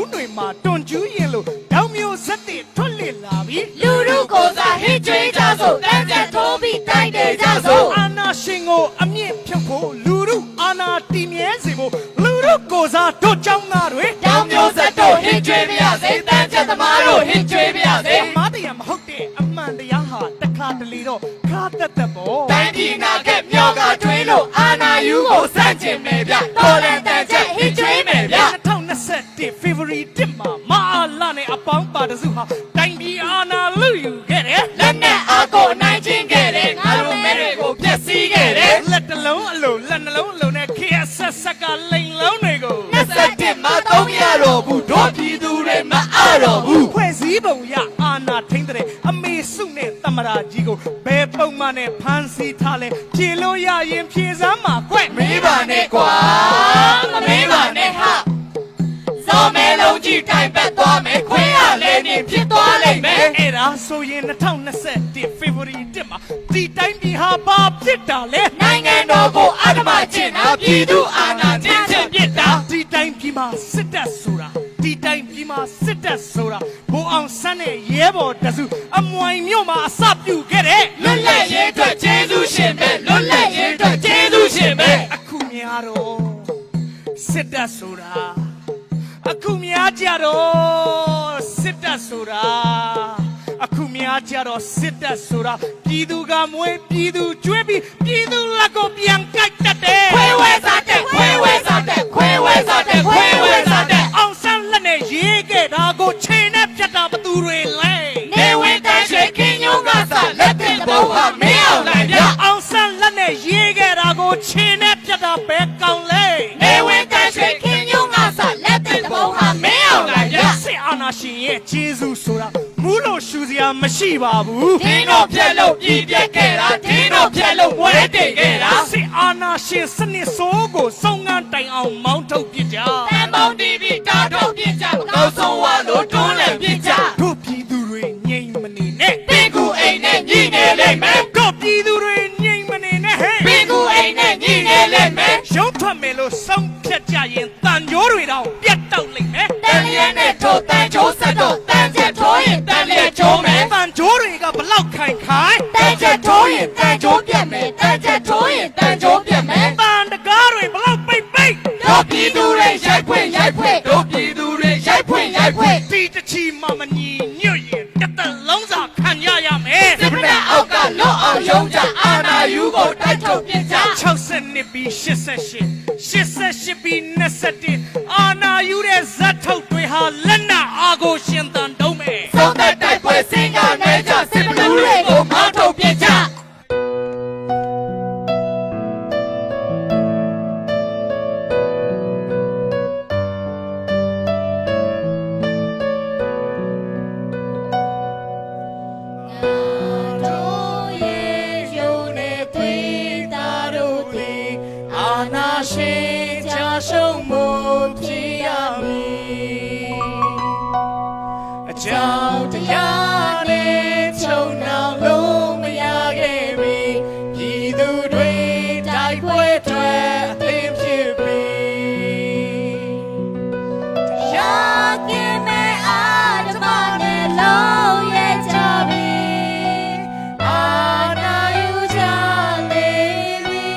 းတွေမှာတွန်ကျူးရင်လို့တောင်မျိုးဇက်တွေထွတ်လစ်လာပြီလူလူကိုစားဟစ်ကြွေးကြစို့တန်းချက်ထိုးပြီးတိုက်တယ်ကြစို့အာနာရှင်ကိုအမြင့်ဖြုတ်ဖို့လူလူအာနာတည်မြဲစေဖို့လူလူကိုစားတို့ကြောင်းသားတွေတောင်မျိုးဇက်တို့ဟစ်ကြွေးပြရစေတန်းချက်သမားတို့ဟစ်ကြွေးပြရစေမားတရားမဟုတ်တဲ့အမှန်တရားဟာတခါတလေတော့ခါတက်တက်ပေါ့တိုင်းပြည်နာခဲ့မျောကထွေးလို့အာနာယူကိုစန့်ကျင်မယ်ဗျတော်လန်တန်ချက်ဟစ်ကြွေးမယ်ဗျ2021 February 1မှာမာလာနဲ့အပေါင်းပါတစုဟာတိုင်းပြည်အာဏာလုယူခဲ့တယ်လက်နဲ့အားကိုနိုင်ချင်းခဲ့တယ်ငါတို့မဲတွေကိုဖျက်ဆီးခဲ့တယ်လက်တလုံးအလိုလက်နှလုံးအလိုနဲ့ KSS ကလိန်လုံးတွေကို21မှာသုံးရတော့ဘူးတို့ပြည်သူတွေမအားတော့ဘူးဖွဲ့စည်းပုံရအာဏာထိန်းတဲ့အမေစုနဲ့တမရာကြီးကိုဘယ်ပုံမှန်နဲ့ဖမ်းဆီးထားလဲဖြေလို့ရရင်ဖြေစမ်းမှာကွမေးပါနဲ့ကွာမမေးပါနဲ့ဟာစောမဲလုံးကြီးတိုင်ပတ်သွားမယ်ခွေးရလဲနေဖြစ်သွားလိမ့်မယ်အဲ့ဒါဆိုရင်2021 February 1မှာဒီတိုင်းပြည်ဟာဘာဖြစ်တာလဲနိုင်ငံတော်ကိုအဓမ္မကျင့်တာပြည်သူအာဏာကျင့်ချက်ပြစ်တာဒီတိုင်းပြည်မှာစစ်တပ်ဆိုတာဒီတိုင်းပြည်မှာစစ်တပ်ဆိုတာဘိုးအောင်ဆန်းနဲ့ရဲဘော်တစုအမွိုင်မြို့မှာအစပြုခဲ့တဲ့လွတ်လပ်ရေးအတွက်ကျေးဇူးရှင်ပဲလွတ်လပ်ရေးအတွက်ကျေးဇူးရှင်ပဲအခုများတော့စစ်တပ်ဆိုတာအခုများကြတော့စစ်တပ်ဆိုတာအခုများကြတော့စစ်တပ်ဆိုတာပြည်သူကမွေးပြည်သူကျွေးပြီးပြည်သူလက်ကိုပြန်ကိုက်တတ်တယ်ခွေးဝဲစားတဲ့ခွေးဝဲစားတဲ့ခွေးဝဲစားတဲ့ခွေးဝဲစားတဲ့အောင်ဆန်းလက်နဲ့ရေးခဲ့တာကိုချိန်နဲ့ပြတ်တာဘသူတွေလဲနေဝင်တန်းရွှေခင်းညုံကစားလက်တဲ့ဘုံဟာမင်းအောင်လိုက်ပြအောင်ဆန်းလက်နဲ့ရေးခဲ့တာကိုချိန်နဲ့ပြတ်တာဘယ်ကောင်လဲနေဝင်တန်းရွှေခင်းညုံကစားလက်တဲ့ဘုံဟာမင်းအောင်လိုက်ပြစစ်အာဏာရှင်ရဲ့ကျေးဇူးဆိုတာမူးလို့ရှူစရာမရှိပါဘူးဒင်းတို့ဖြက်လို့ပြည်ပြက်ခဲ့တာဒင်းတို့ဖြက်လို့ဝဲတင်ခဲ့တာစစ်အာဏာရှင်စနစ်ဆိုးကိုစုံငန်းတိုင်အောင်မောင်းထုတ်ပြကြတန်ပေါင်းတီးပြီးတားထုတ်ပြကြမကောင်းဆုံးဝါလို့တွန်းလှန်ပြကြတို့ပြည်သူတွေငြိမ်မနေနဲ့ပင်ကူအိမ်နဲ့ညီနေလိမ့်မယ်တို့ပြည်သူတွေငြိမ်မနေနဲ့ဟဲ့ပင်ကူအိမ်နဲ့ညီနေလိမ့်မယ်ရုံးထွက်မယ်လို့ဆုံးဖြတ်ကြရင်တန်ကြိုးတွေတော့ပြတ်တောက်လိမ့်မယ်တန်လျက်နဲ့ထိုးတန်ကြိုးဆက်တော့တန်ချက်ထိုးရင်တန်လျက်ချိုးမယ်တန်ကြိုးတွေကဘလောက်ခိုင်ခိုင်တန်ချက်ထိုးရင်တန်ကြိုးပြတ်မယ်တန်ချက်ထိုးရင်တန်ကြိုးပြတ်မယ်တန်တကားတွေဘလောက်ပိတ်ပိတ်တို့ပြည်သူတွေရိုက်ဖွင့်ရိုက်ဖွင့်တို့ပြည်သူတွေရိုက်ဖွင့်ရိုက်ဖွင့်ဒီတချီမမညီညွတ်ရင်တသက်လုံးစာခံရရမယ်စစ်ပနာအောက်ကလွတ်အောင်ရုံးကြအာဏာယူကိုတိုက်ထုတ်ပြကြ60နှစ်ပြီး88ပြီး21အာဏာယူတဲ့ဇတ်ထုတ်တွေဟာလက်နက်အားကိုရှင်သန်တုံးမယ်သုံးသက်တိုက်ပွဲစင်ကနဲ့ကြစစ်ပလူတွေကိုမောင်းထုတ်ပြကြကြောင့်တရားနဲ့ချုံနောင်လို့မရခဲ့ပြီပြည်သူတွေတိုက်ပွဲတွေအသင်ဖြစ်ပြီတရားကင်းမဲ့အာဓမ္မနဲ့လုံးရဲ့ကြပြီအာနာယူကြလေပြီ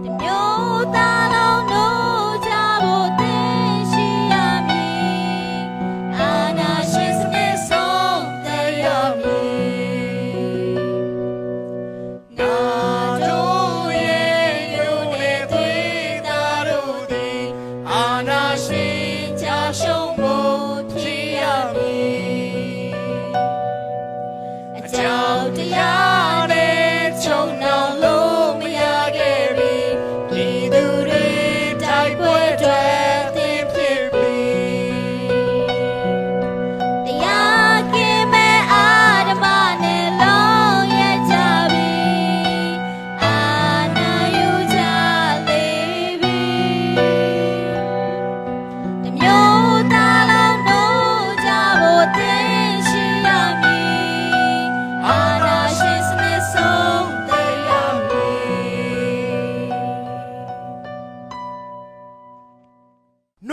တမျိုးသားလုံးတို့ကြဖို့သိရှိရမည်တရားနဲ့ချုံနောင်လို့မရခဲ့ပြီပြည်သူတွေတိုက်ပွဲတွေသင်ဖြစ်ပြီတရားကင်းမဲ့အာဓမ္မနဲ့လုံးရဲ့ကြပြီအာနာယူကြလေပြီတ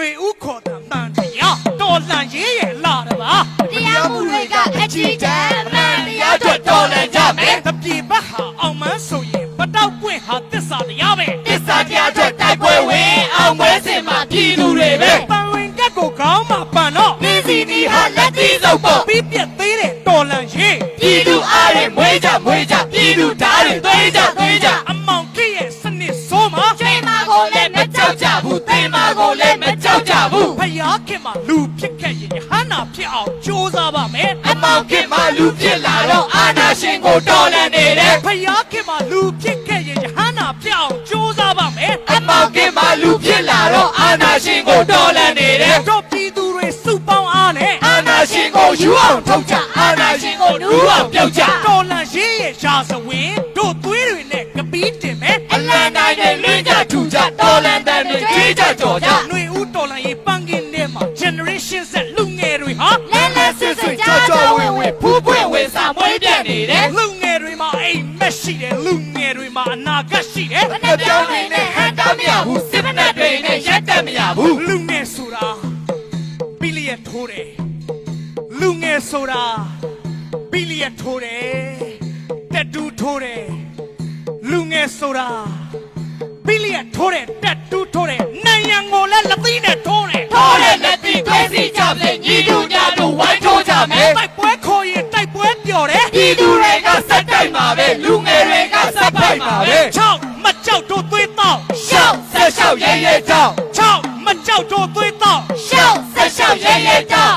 တွေဥခေါ်တာမှန်တရားတော်လှန်ရေးရဲ့လာတပါ တရားမှုတွေကအချီးတန်းမှန်တရားအတွက်တော်လှန်ကြမယ် တပြေဘက်ဟာအောင်မန်းဆိုရင်ပတောက်ပွင့်ဟာသစ္စာတရားပဲ သစ္စာတရားအတွက်တိုက်ပွဲဝင်အောင်ပွဲစင်မှာပြည်သူတွေပဲ ပန်ဝင်ကက်ကိုခေါင်းမှာပန်တော့ ပြည်စီနီဟာလက်သီးစုပ်ပေါ့ ပြီးပြက်သေးတဲ့တော်လှန်ရေး ပြည်သူအားတွေမွေးကြပြည်သူဓာတ်တွေသွေးကြ အမောင်ကြီးရဲ့စနစ်ဆိုးမှာ ချိန်မာကိုလည်းမကြောက်ကြဘူးသင်မာကိုလည်းမကြောက်ကြဘူး ဖယားခင်မှာလူဖြစ်ခဲ့ရင်ဟန္နာဖြစ်အောင်ကြိုးစားပါမယ် အမောင်ခင်မှာလူဖြစ်လာတော့အာနာရှင်ကိုတော်လှန်နေတယ် ဖယားခင်မှာလူဖြစ်ခဲ့ရင်ဟန္နာဖြစ်အောင်ကြိုးစားပါမယ် အမောင်ခင်မှာလူဖြစ်လာတော့အာနာရှင်ကိုတော်လှန်နေတယ် တို့ပြည်သူတွေစုပေါင်းအားနဲ့ အာနာရှင်ကိုယူအောင်ထုတ်ကြအာနာရှင်ကိုလူအောင်ပြုတ်ကြ တော်လှန်ရေးရဲ့ရာဇဝင်တို့သွေးတွေနဲ့ကပီးတင်မယ် အလံတိုင်းနဲ့လွင့်ကြထူကြတော်လှန်တဲ့တွေကြွေးကြကြော်ကြ ຫນွေဦးတော်လှန်ရေးပန်းကင်းထဲမှာ generation ဆက်လူငယ်တွေဟာ လဲလဲဆွဆွကြောကြောဝဲဝဲဖူးပွင့်ဝဲစာမွေးပြတ်နေတယ် လူငယ်တွေမှာအိမ်မက်ရှိတယ်လူငယ်တွေမှာအနာဂတ်ရှိတယ် ဘယ်နဲ့ပြောင်းနေနဲ့ဟန်တာမရဘူးစစ်ဖက်နဲ့တွေနဲ့ရက်တက်မရဘူး လူငယ်ဆိုတာဘီလီယံထိုးတယ်လူငယ်ဆိုတာဘီလီယံထိုးတယ်တက်တူးထိုးတယ်လူငယ်ဆိုတာဘီလီယံထိုးတယ်တက်တူးထိုးတယ်နိုင်ငံကိုလည်းလက်သီးနဲ့ထိုးတယ် ထိုးတဲ့လက်သီးသွေးစီကြမယ်ညီတို့ညာတို့ဝိုင်းထိုးကြမယ် တိုက်ပွဲခေါ်ရင်တိုက်ပွဲပျော်တယ် ပြည်သူတွေကစက်တိုက်မှာပဲလူငယ်တွေကစက်ပိုက်မှာပဲ 6မကြောက်တို့သွေးတောက် ရှောက်ဆက်ရှောက်ရဲရဲကြောက် 6မကြောက်တို့သွေးတောက် ရှောက်ဆက်ရှောက်ရဲရဲကြောက်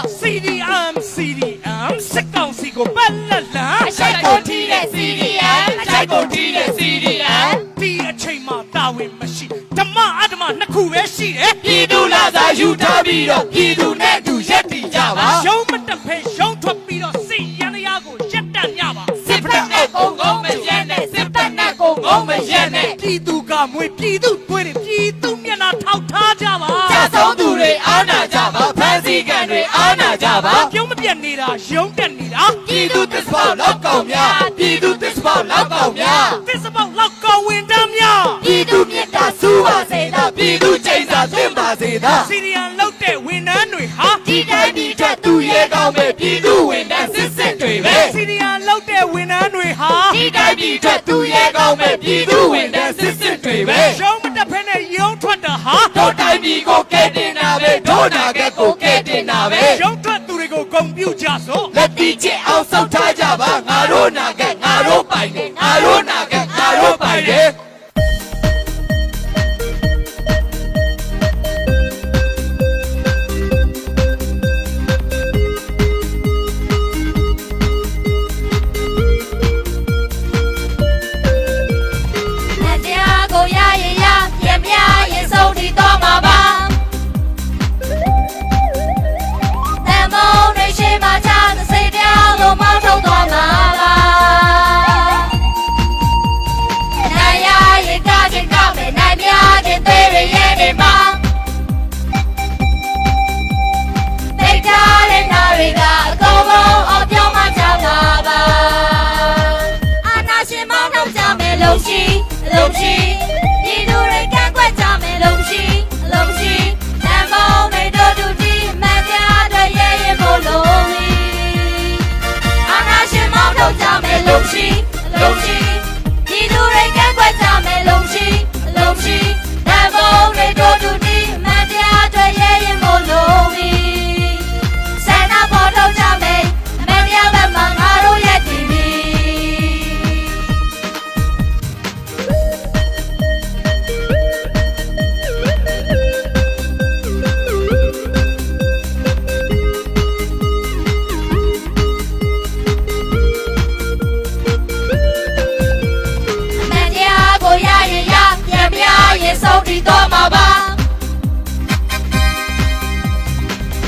CDM စစ်ကောင်စီကိုပတ်လက်လန် အရှိတ်ကိုထီးတဲ့ CDM အချိုက်ကိုထီးတဲ့ CDM ဒီအချိန်မှာတာဝန်မရှိဓမ္မအဓမ္မနှစ်ခုပဲရှိတယ် ပြည်သူလာသာယူထားပြီးတော့ပြည်သူနဲ့အတူရက်တည်ကြပါ ရုံးမတက်ဖဲရုံးထွက်ပြီးတော့စိတ်ရန်တရားကိုရက်တန့်ညပါ စစ်ဖက်နဲ့ကိုငုံမရက်နဲ့စစ်ဖက်နဲ့ကိုငုံမရက်နဲ့ ပြည်သူကမွေပြည်သူတွေးတယ်ပြည်သူမျက်နှာထောက်ထားကြပါ ကြဆုံးသူတွေအားနာကြပါဖန်စီကံတွေအားနာကြပါ ပြုံးမပြတ်နေတာရုံးတက်နေတာ ပြည်သူသစ္စာလောက်ကောင်များပြည်သူသစ္စာလောက်ကောင်များ သစ္စာပေါက်လောက်ကောင်ဝင်တမ်းများ ပြည်သူမြတ်တာစူးပါစေသာပြည်သူချိန်စာသင့်ပါစေသာ စီရီယန်လောက်တဲ့ဝန်ထမ်းတွေဟာ ဒီတိုင်းပြည်ထက်သူရဲကောင်းမဲ့ပြည်သူဝင်တဲ့စစ်စစ်တွေပဲ စီရီယန်လောက်တဲ့ဝန်ထမ်းတွေဟာ ဒီတိုင်းပြည်ထက်သူရဲကောင်းမဲ့ပြည်သူဝင်တဲ့စစ်စစ်တွေပဲ ရုံးမတက်ဖဲနဲ့ရုံးထွက်တာဟာ တို့တိုင်းပြည်ကိုကဲတင်တာပဲတို့နာကကိုကဲတင်တာပဲ ရုံးထွက်သူတွေကိုဂုံပြုကြစို့ လက်တီချစ်အောင်ဆောက်ထားကြပါငါတို့နာကငါတို့ပိုင်တယ်ငါတို့နာကငါတို့ပိုင်တယ်လုံးရှိပြည်သူတွေကန့်ကွက်ကြမယ်လုံးရှိတန်ပေါင်းတွေတို့တူတီမန်ပြားတွေရဲရဲမို့လုံးလီအာနာရှင်မောင်းထုတ်ကြမယ်လုံးရှိပြည်သူတွေကန့်ကွက်ကြမယ်လုံးရှိတန်ပေါင်းတွေတို့တူတီမန်ပြားတွေရဲရဲမို့လုံးလီဆန္ဒပေါ်ထုတ်ကြမယ်မန်ပြားဘက်မှာငါတို့ရဲ့တီဗီဆုံးတီတော့မှာပါ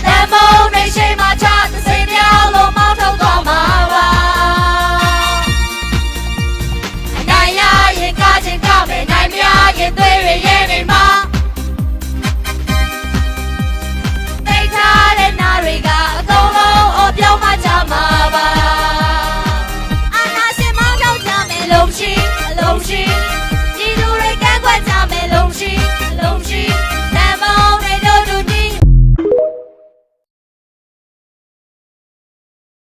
တမုံနေရှိမှာချ